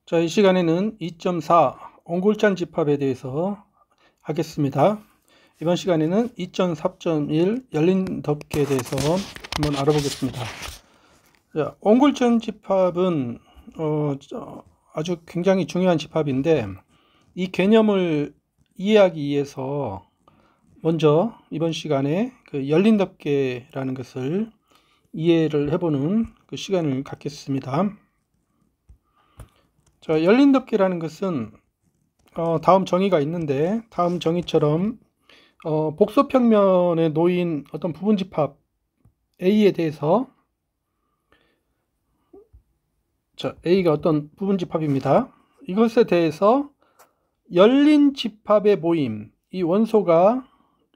자, 이 시간에는 2.4 옹골찬 집합에 대해서 하겠습니다. 이번 시간에는 2.4.1 열린 덮개에 대해서 한번 알아보겠습니다. 자, 옹골찬 집합은 아주 굉장히 중요한 집합인데, 이 개념을 이해하기 위해서 먼저 이번 시간에 그 열린 덮개라는 것을 이해를 해보는 그 시간을 갖겠습니다. 자, 열린 덮개라는 것은 다음 정의가 있는데, 다음 정의처럼 복소평면에 놓인 어떤 부분집합 A에 대해서, 자, A가 어떤 부분집합입니다. 이것에 대해서 열린 집합의 모임, 이 원소가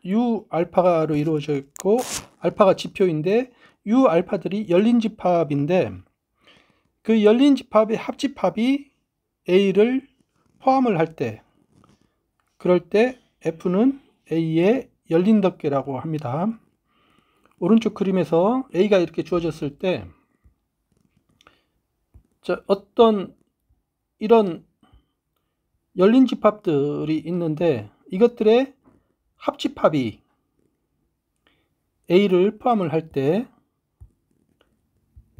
U알파로 이루어져 있고 알파가 지표인데 U알파들이 열린 집합인데, 그 열린 집합의 합집합이 A를 포함을 할 때, 그럴 때 F는 A의 열린 덮개라고 합니다. 오른쪽 그림에서 A가 이렇게 주어졌을 때, 자, 어떤 이런 열린 집합들이 있는데, 이것들의 합집합이 A를 포함을 할 때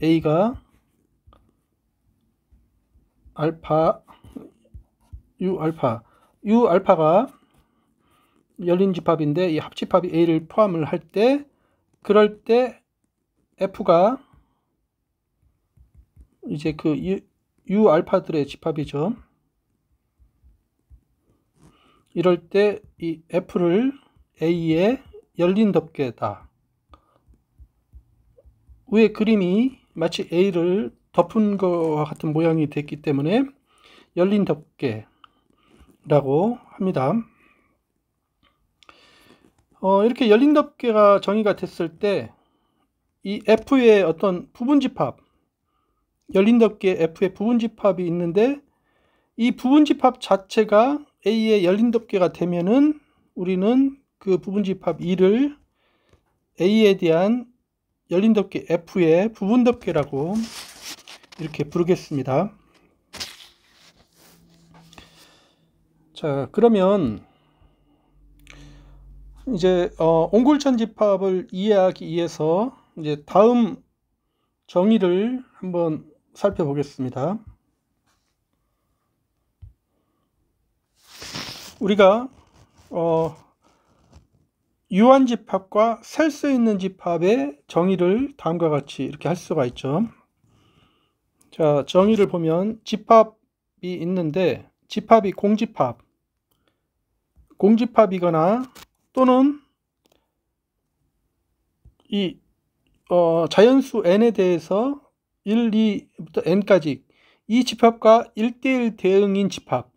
A가 알파, U알파가 열린 집합인데, 이 합집합이 A를 포함을 할 때, 그럴 때 F가 이제 그 U알파들의 집합이죠. 이럴 때 이 F를 A의 열린 덮개다. 위에 그림이 마치 A를 덮은 것과 같은 모양이 됐기 때문에 열린 덮개라고 합니다. 이렇게 열린 덮개가 정의가 됐을 때, 이 F의 어떤 부분집합, 열린 덮개 F의 부분집합이 있는데, 이 부분집합 자체가 A의 열린 덮개가 되면은 우리는 그 부분집합 E를 A에 대한 열린 덮개 F의 부분 덮개라고 이렇게 부르겠습니다. 자, 그러면 이제 옹골찬 집합을 이해하기 위해서 이제 다음 정의를 한번 살펴보겠습니다. 우리가 유한 집합과 셀 수 있는 집합의 정의를 다음과 같이 이렇게 할 수가 있죠. 자, 정의를 보면 집합이 있는데, 집합이 공집합이거나 또는 이 자연수 n에 대해서 1, 2부터 n까지 이 집합과 1대1 대응인 집합,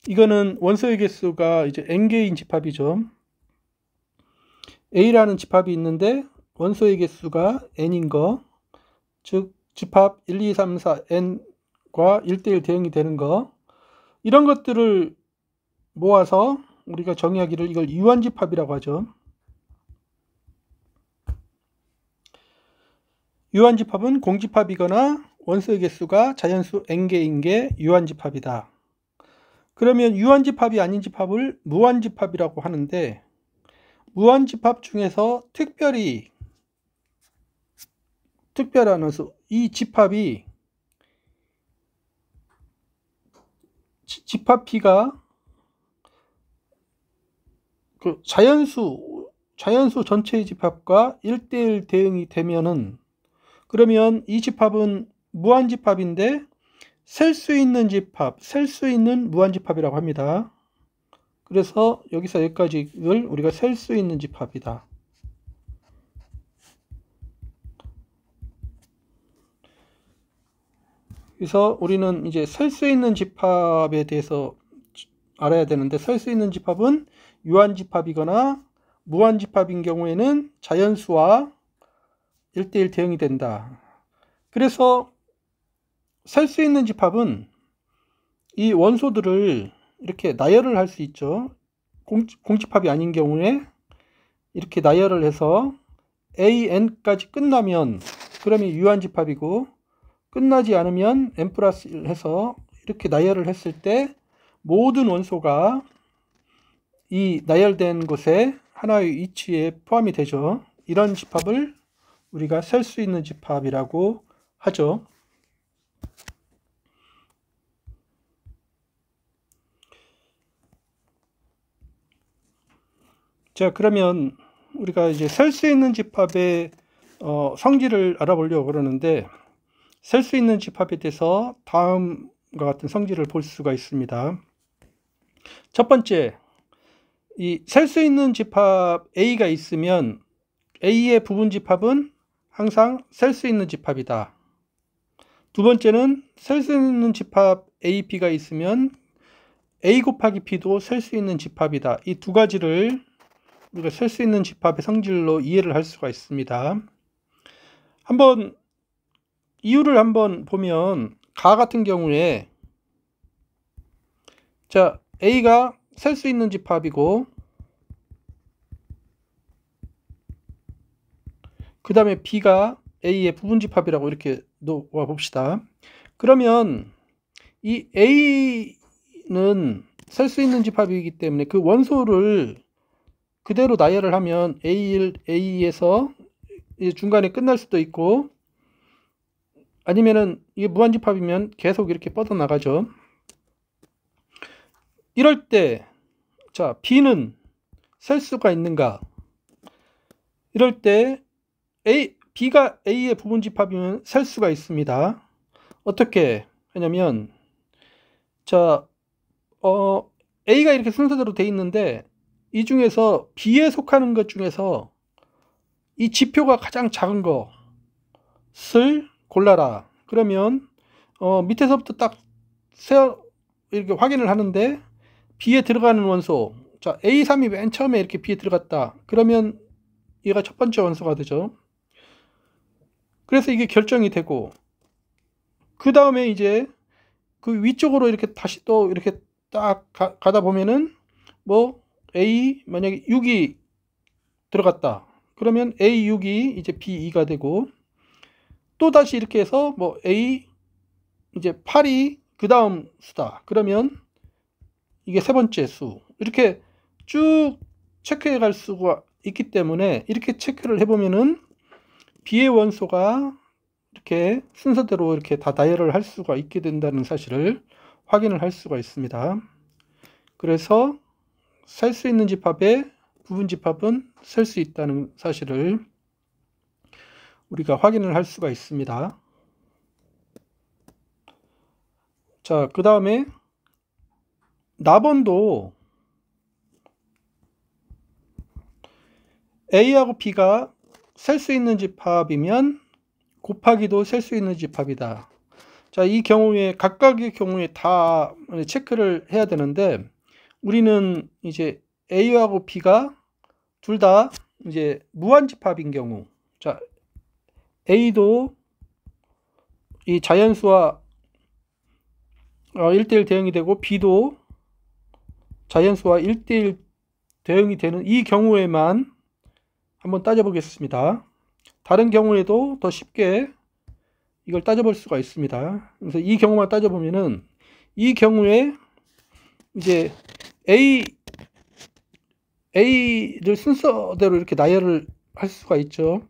이거는 원소의 개수가 이제 n개인 집합이죠. A라는 집합이 있는데 원소의 개수가 n인 거, 즉 집합 1, 2, 3, 4, n과 1대1 대응이 되는 거, 이런 것들을 모아서 우리가 정의하기를 이걸 유한집합이라고 하죠. 유한집합은 공집합이거나 원소의 개수가 자연수 n개인 게 유한집합이다. 그러면 유한집합이 아닌 집합을 무한집합이라고 하는데, 무한집합 중에서 특별한 이 집합이 집합 B가 그 자연수 전체의 집합과 1대1 대응이 되면은, 그러면 이 집합은 무한집합인데 셀 수 있는 집합, 셀 수 있는 무한집합이라고 합니다. 그래서 여기서 여기까지를 우리가 셀 수 있는 집합이다. 그래서 우리는 이제 셀 수 있는 집합에 대해서 알아야 되는데, 셀 수 있는 집합은 유한집합이거나 무한집합인 경우에는 자연수와 1대1 대응이 된다. 그래서 셀 수 있는 집합은 이 원소들을 이렇게 나열을 할 수 있죠. 공집합이 아닌 경우에 이렇게 나열을 해서 AN까지 끝나면 그러면 유한집합이고, 끝나지 않으면 n 플러스 1 해서 이렇게 나열을 했을 때 모든 원소가 이 나열된 곳에 하나의 위치에 포함이 되죠. 이런 집합을 우리가 셀 수 있는 집합이라고 하죠. 자, 그러면 우리가 이제 셀 수 있는 집합의 성질을 알아보려고 그러는데, 셀 수 있는 집합에 대해서 다음과 같은 성질을 볼 수가 있습니다. 첫 번째, 이 셀 수 있는 집합 A가 있으면 A의 부분 집합은 항상 셀 수 있는 집합이다. 두 번째는 셀 수 있는 집합 A, B가 있으면 A 곱하기 B도 셀 수 있는 집합이다. 이 두 가지를 우리가 셀 수 있는 집합의 성질로 이해를 할 수가 있습니다. 한번 이유를 한번 보면, 가 같은 경우에 자, A가 셀 수 있는 집합이고 그 다음에 B가 A의 부분 집합이라고 이렇게 놓아 봅시다. 그러면 이 A는 셀 수 있는 집합이기 때문에 그 원소를 그대로 나열을 하면 A에서 중간에 끝날 수도 있고, 아니면은 이게 무한집합이면 계속 이렇게 뻗어나가죠. 이럴 때, 자, B는 셀 수가 있는가? 이럴 때 B가 A의 부분집합이면 셀 수가 있습니다. 어떻게 하냐면, 자, A가 이렇게 순서대로 돼 있는데 이 중에서 B에 속하는 것 중에서 이 지표가 가장 작은 것을 골라라. 그러면 밑에서부터 딱 이렇게 확인을 하는데 B에 들어가는 원소, 자, A3이 맨 처음에 이렇게 B에 들어갔다. 그러면 얘가 첫 번째 원소가 되죠. 그래서 이게 결정이 되고, 그 다음에 이제 그 위쪽으로 이렇게 다시 또 이렇게 딱 가다 보면은 뭐 A 만약에 6이 들어갔다. 그러면 A6이 이제 B2가 되고, 또 다시 이렇게 해서 뭐 A 이제 8이 그 다음 수다. 그러면 이게 세 번째 수. 이렇게 쭉 체크해 갈 수가 있기 때문에 이렇게 체크를 해보면은 B의 원소가 이렇게 순서대로 이렇게 다 나열을 할 수가 있게 된다는 사실을 확인을 할 수가 있습니다. 그래서 셀 수 있는 집합의 부분 집합은 셀 수 있다는 사실을 우리가 확인을 할 수가 있습니다. 자, 그 다음에 나번도 A하고 B가 셀 수 있는 집합이면 곱하기도 셀 수 있는 집합이다. 자, 이 경우에 각각의 경우에 다 체크를 해야 되는데, 우리는 이제 A하고 B가 둘 다 이제 무한집합인 경우, 자, A도 이 자연수와 1대1 대응이 되고 B도 자연수와 1대1 대응이 되는 이 경우에만 한번 따져보겠습니다. 다른 경우에도 더 쉽게 이걸 따져볼 수가 있습니다. 그래서 이 경우만 따져보면은, 이 경우에 이제 A를 순서대로 이렇게 나열을 할 수가 있죠.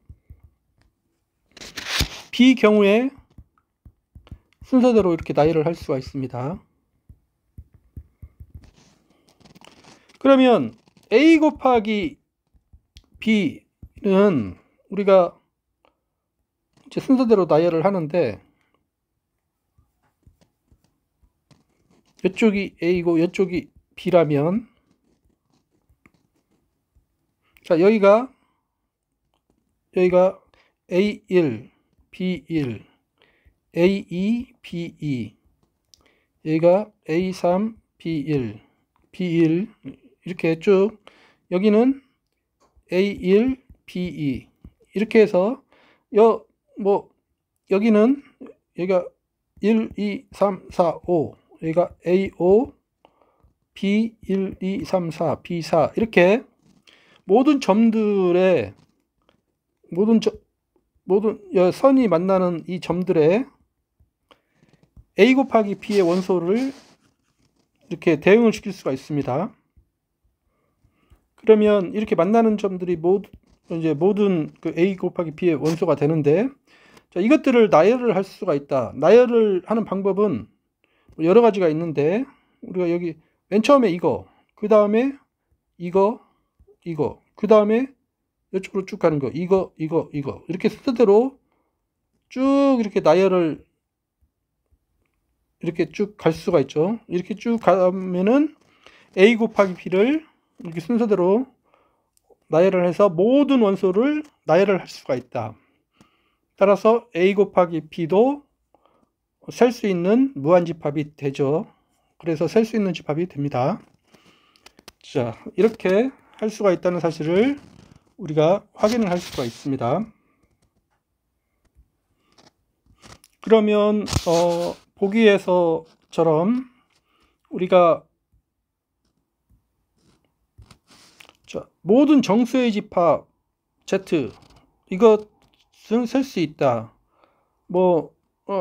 B 경우에 순서대로 이렇게 나열을 할 수가 있습니다. 그러면 A 곱하기 B는 우리가 이제 순서대로 나열을 하는데, 이쪽이 A고 이쪽이 B라면, 자, 여기가 A1, B1, A2, B2, 여기가 A3, B1, B1 이렇게 쭉, 여기는 A1, B2 이렇게 해서 여기는 여기가 1, 2, 3, 4, 5, 여기가 A5, B1, 2, 3, 4, B4 이렇게 모든 점들의 모든 선이 만나는 이 점들의 A 곱하기 B의 원소를 이렇게 대응을 시킬 수가 있습니다. 그러면 이렇게 만나는 점들이 모든 그 A 곱하기 B의 원소가 되는데, 자, 이것들을 나열을 할 수가 있다. 나열을 하는 방법은 여러 가지가 있는데, 우리가 여기 맨 처음에 이거, 그 다음에 이거, 그 다음에 이쪽으로 쭉 가는 거, 이거, 이렇게 순서대로 쭉 이렇게 나열을 이렇게 쭉 갈 수가 있죠. 이렇게 쭉 가면은 A 곱하기 B를 이렇게 순서대로 나열을 해서 모든 원소를 나열을 할 수가 있다. 따라서 A 곱하기 B도 셀 수 있는 무한집합이 되죠. 그래서 셀 수 있는 집합이 됩니다. 자, 이렇게 할 수가 있다는 사실을 우리가 확인을 할 수가 있습니다. 그러면 보기에서처럼 우리가 자, 모든 정수의 집합 Z 이것은 셀 수 있다.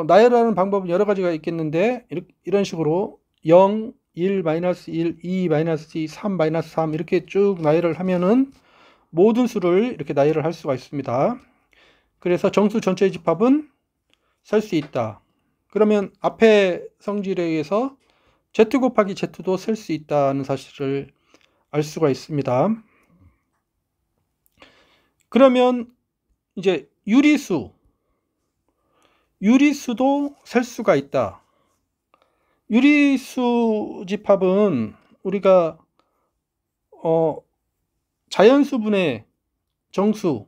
나열하는 방법은 여러 가지가 있겠는데 이런 식으로 0, 1, 마이너스 1, 2, 마이너스 2, 3, 마이너스 3 이렇게 쭉 나열을 하면은 모든 수를 이렇게 나열을 할 수가 있습니다. 그래서 정수 전체의 집합은 셀 수 있다. 그러면 앞에 성질에 의해서 Z 곱하기 Z도 셀 수 있다는 사실을 알 수가 있습니다. 그러면 이제 유리수도 셀 수가 있다. 유리수 집합은 우리가 자연수분의 정수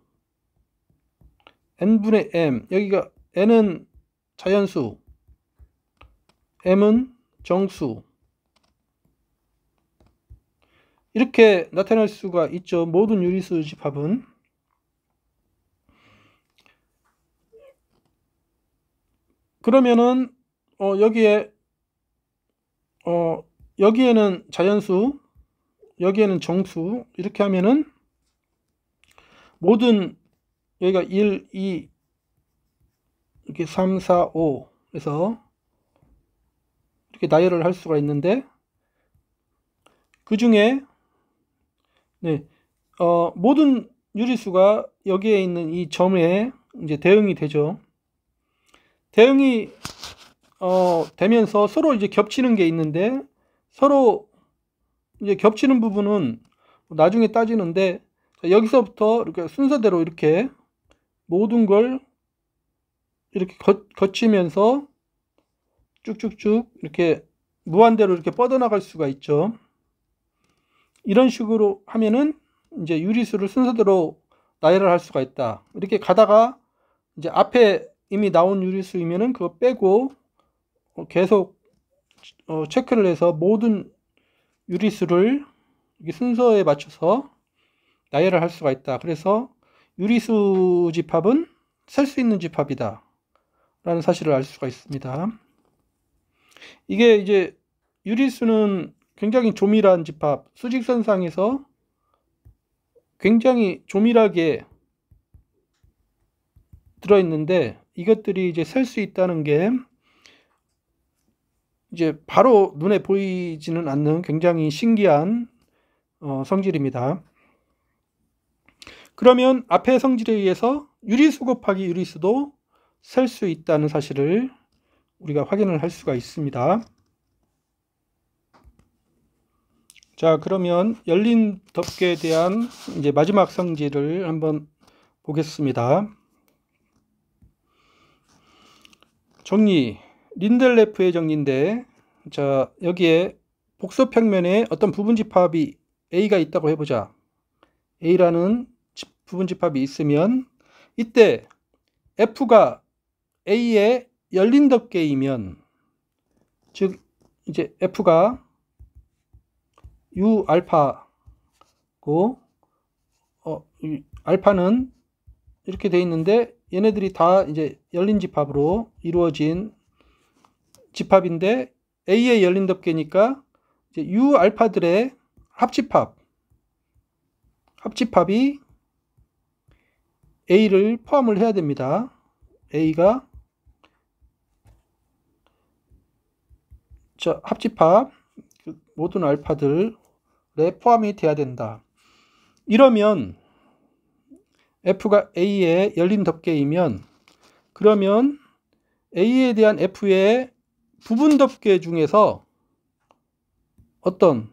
n분의 m, 여기가 n은 자연수, m은 정수, 이렇게 나타낼 수가 있죠. 모든 유리수 집합은. 그러면은 여기에는 자연수, 여기에는 정수, 이렇게 하면은 모든 여기가 1, 2 이렇게 3, 4, 5 해서 이렇게 나열을 할 수가 있는데, 그 중에 모든 유리수가 여기에 있는 이 점에 이제 대응이 되죠. 대응이 되면서 서로 이제 겹치는 게 있는데, 서로 이제 겹치는 부분은 나중에 따지는데, 여기서부터 이렇게 순서대로 이렇게 모든 걸 이렇게 거치면서 쭉쭉쭉 이렇게 무한대로 이렇게 뻗어나갈 수가 있죠. 이런 식으로 하면은 이제 유리수를 순서대로 나열을 할 수가 있다. 이렇게 가다가 이제 앞에 이미 나온 유리수이면은 그거 빼고 계속 체크를 해서 모든 유리수를 순서에 맞춰서 나열을 할 수가 있다. 그래서 유리수 집합은 셀 수 있는 집합이다 라는 사실을 알 수가 있습니다. 이게 이제 유리수는 굉장히 조밀한 집합, 수직선상에서 굉장히 조밀하게 들어있는데, 이것들이 이제 셀 수 있다는 게 이제 바로 눈에 보이지는 않는 굉장히 신기한 성질입니다. 그러면 앞의 성질에 의해서 유리수 곱하기 유리수도 셀 수 있다는 사실을 우리가 확인을 할 수가 있습니다. 자, 그러면 열린 덮개에 대한 이제 마지막 성질을 한번 보겠습니다. 정리, 린델레프의 정리인데, 자, 여기에 복소평면에 어떤 부분집합이 A가 있다고 해보자. A라는 부분집합이 있으면 이때 F가 A의 열린 덮개이면, 즉 이제 F가 U 알파고 알파는 이렇게 돼 있는데, 얘네들이 다 이제 열린 집합으로 이루어진 집합인데, A의 열린 덮개니까 이제 U 알파들의 합집합이 A를 포함을 해야 됩니다. A가 합집합 모든 알파들에 포함이 돼야 된다. 이러면 F가 A의 열린 덮개이면 그러면 A에 대한 F의 부분 덮개 중에서 어떤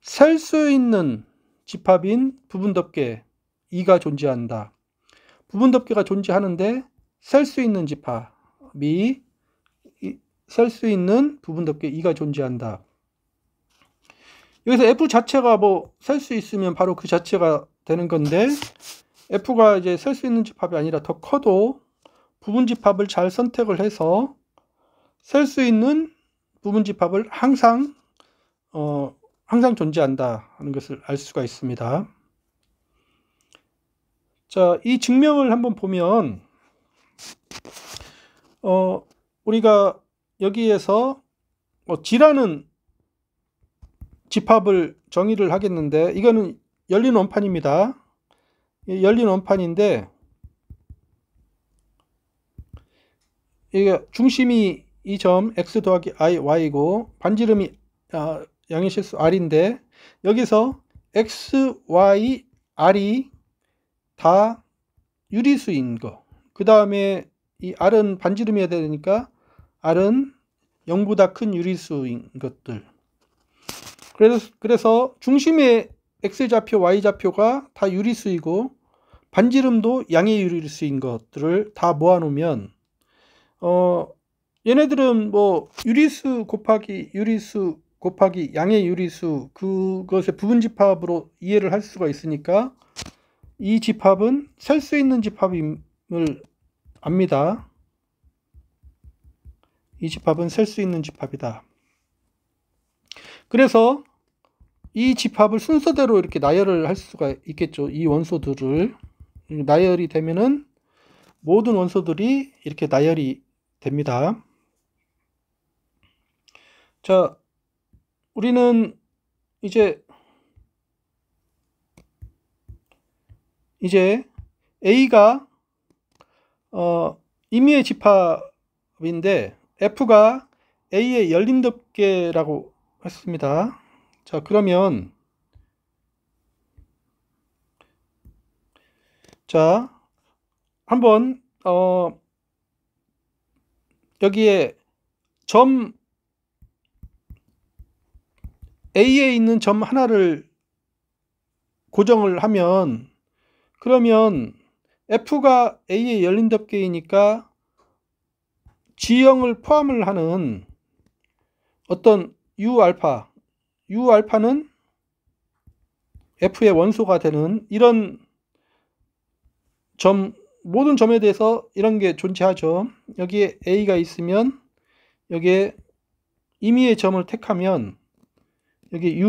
셀 수 있는 집합인 부분 덮개 2가 존재한다. 부분 덮개가 존재하는데 셀 수 있는 집합이 셀 수 있는 부분 덮개 2가 존재한다. 여기서 F 자체가 셀 수 있으면 바로 그 자체가 되는 건데 F가 이제 셀 수 있는 집합이 아니라 더 커도 부분 집합을 잘 선택을 해서 셀 수 있는 부분 집합을 항상 존재한다 하는 것을 알 수가 있습니다. 자, 이 증명을 한번 보면 우리가 여기에서 G라는 집합을 정의를 하겠는데 이거는 열린 원판입니다. 열린 원판인데 이게 중심이 이 점 x 더하기 i y고 반지름이 양의실수 r인데 여기서 x, y, r이 다 유리수인 거. 그 다음에 이 r은 반지름이어야 되니까 r은 0보다 큰 유리수인 것들. 그래서 중심의 x좌표, y좌표가 다 유리수이고 반지름도 양의 유리수인 것들을 다 모아놓으면 얘네들은 유리수 곱하기 유리수 곱하기 양의 유리수 그것의 부분 집합으로 이해를 할 수가 있으니까 이 집합은 셀 수 있는 집합임을 압니다. 이 집합은 셀 수 있는 집합이다. 그래서 이 집합을 순서대로 이렇게 나열을 할 수가 있겠죠. 이 원소들을 나열이 되면은 모든 원소들이 이렇게 나열이 됩니다. 자, 우리는 이제 A가 임의의 집합인데 F가 A의 열린 덮개라고 했습니다. 자, 그러면 자, 한번 여기에 점 A에 있는 점 하나를 고정을 하면 그러면 F가 A의 열린 덮개이니까 G형을 포함을 하는 어떤 U알파는 F의 원소가 되는 이런 모든 점에 대해서 이런 게 존재하죠. 여기에 A가 있으면 여기에 임의의 점을 택하면 여기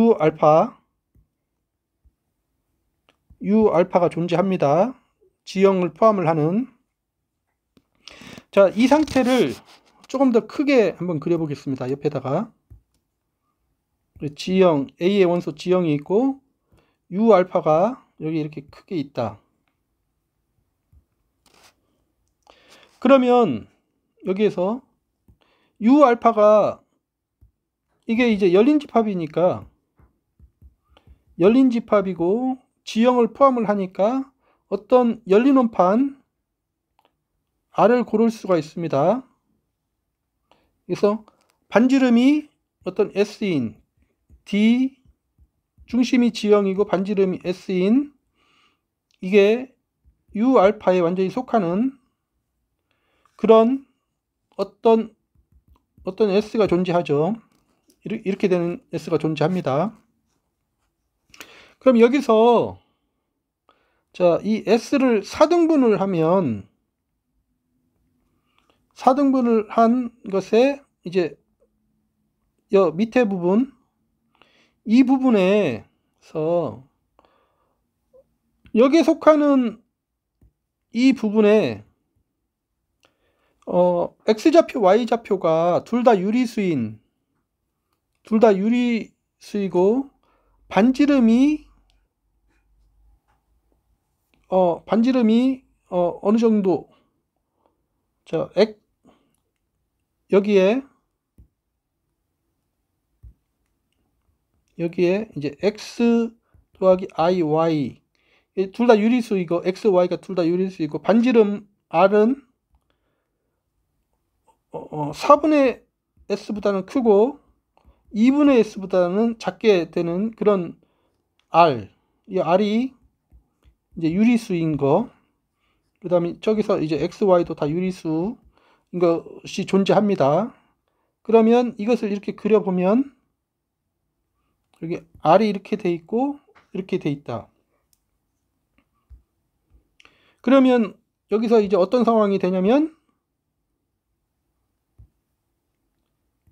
U알파가 존재합니다. G형을 포함을 하는. 자, 이 상태를 조금 더 크게 한번 그려보겠습니다. 옆에다가 G형, A의 원소 G형이 있고 U알파가 여기 이렇게 크게 있다. 그러면 여기에서 U알파가 이게 이제 열린 집합이니까 열린 집합이고 G형을 포함을 하니까 어떤 열린 원판 R을 고를 수가 있습니다. 그래서 반지름이 어떤 S인 D, 중심이 G형이고 반지름이 S인 이게 U알파에 완전히 속하는 그런 어떤 S가 존재하죠. 이렇게 되는 S가 존재합니다. 그럼 여기서 자, 이 S를 4등분을 하면 4등분을 한 것에 이제 여 밑에 부분 이 부분에서 여기에 속하는 이 부분에 X좌표, Y좌표가 둘 다 유리수이고 반지름이 어느 정도 여기에 여기에 이제 x 더하기 iy 둘 다 유리수이고 x, y가 둘 다 유리수이고 반지름 r은 4분의 s보다는 크고 2분의 s보다는 작게 되는 그런 r, 이 r이 이제 유리수인 거, 그 다음에 저기서 이제 x, y도 다 유리수인 것이 존재합니다. 그러면 이것을 이렇게 그려보면 여기 r이 이렇게 돼 있고 이렇게 돼 있다. 그러면 여기서 이제 어떤 상황이 되냐면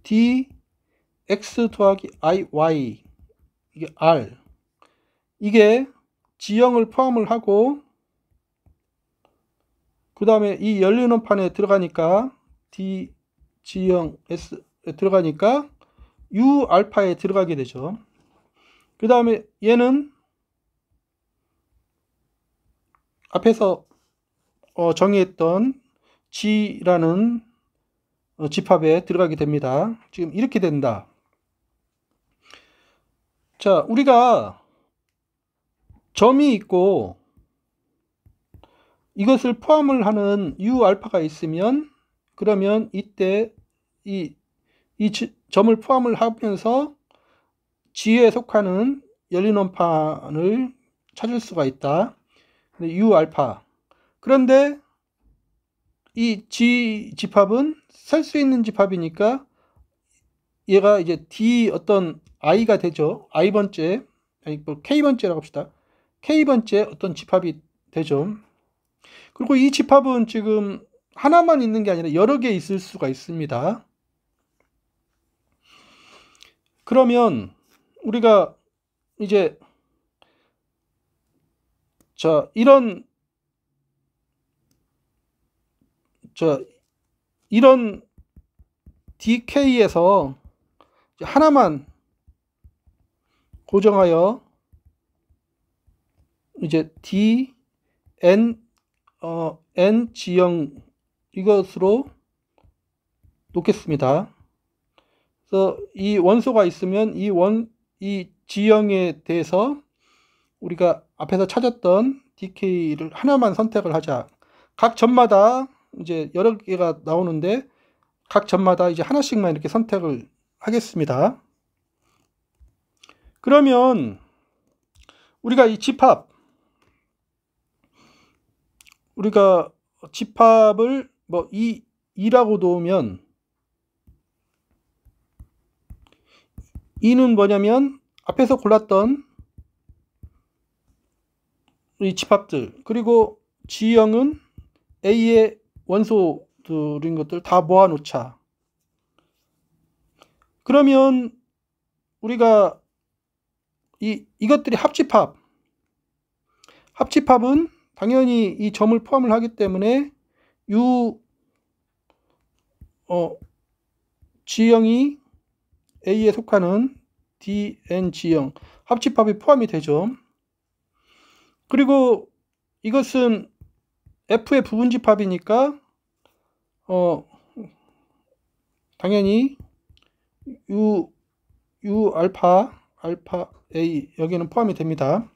dx 더하기 iy 이게 r 이게 지형을 포함을 하고 그 다음에 이 열린 원판에 들어가니까 d 지형 s에 들어가니까 u 알파에 들어가게 되죠. 그 다음에 얘는 앞에서 정의했던 g라는 집합에 들어가게 됩니다. 지금 이렇게 된다. 자, 우리가 점이 있고 이것을 포함을 하는 u 알파가 있으면 그러면 이때 이 점을 포함을 하면서 g에 속하는 열린 원판을 찾을 수가 있다. u 알파. 그런데 이 g 집합은 셀 수 있는 집합이니까 얘가 이제 d 어떤 i가 되죠. i번째, 아니 뭐 k번째라고 합시다. k번째 어떤 집합이 되죠. 그리고 이 집합은 지금 하나만 있는 게 아니라 여러 개 있을 수가 있습니다. 그러면 우리가 이제 이런 DK에서 하나만 고정하여 이제 D, N, N 지형 이것으로 놓겠습니다. 그래서 이 원소가 있으면 이 지형에 대해서 우리가 앞에서 찾았던 DK를 하나만 선택을 하자. 각 점마다 이제 여러 개가 나오는데 각 점마다 이제 하나씩만 이렇게 선택을 하겠습니다. 그러면 우리가 이 집합을 뭐 2라고 놓으면 2는 뭐냐면 앞에서 골랐던 이 집합들 그리고 G형은 A의 원소들인 것들 다 모아놓자. 그러면 우리가 이것들이 합집합은 당연히 이 점을 포함을 하기 때문에 G형이 A에 속하는 DN G형 합집합이 포함이 되죠. 그리고 이것은 F의 부분집합이니까 당연히 U 알파 A 여기는 포함이 됩니다.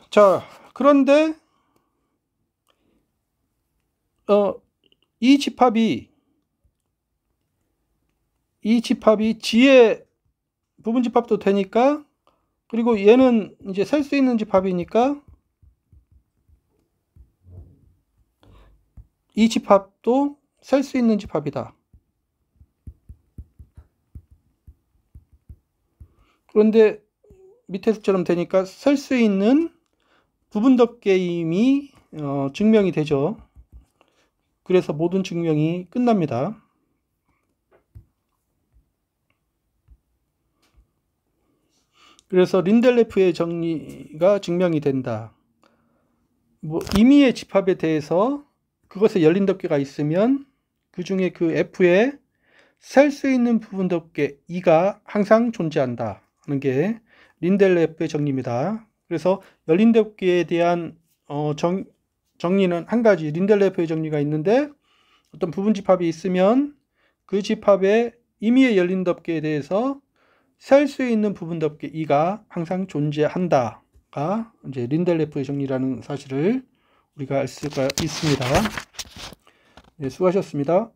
자, 그런데 이 집합이 G의 부분집합도 되니까 그리고 얘는 이제 셀 수 있는 집합이니까 이 집합도 셀 수 있는 집합이다. 그런데 밑에서처럼 되니까 셀 수 있는 부분덮 게임이 증명이 되죠. 그래서 모든 증명이 끝납니다. 그래서 린델레프의 정리가 증명이 된다. 뭐 임의의 집합에 대해서 그것에 열린 덮개가 있으면 그 중에 그 F에 셀 수 있는 부분 덮개 E가 항상 존재한다 하는 게 린델레프의 정리입니다. 그래서 열린 덮개에 대한 정리는 한 가지 린델레프의 정리가 있는데 어떤 부분 집합이 있으면 그 집합에 임의의 열린 덮개에 대해서 셀 수 있는 부분 덮개 E가 항상 존재한다가 이제 린델레프의 정리라는 사실을 우리가 알 수가 있습니다. 네, 수고하셨습니다.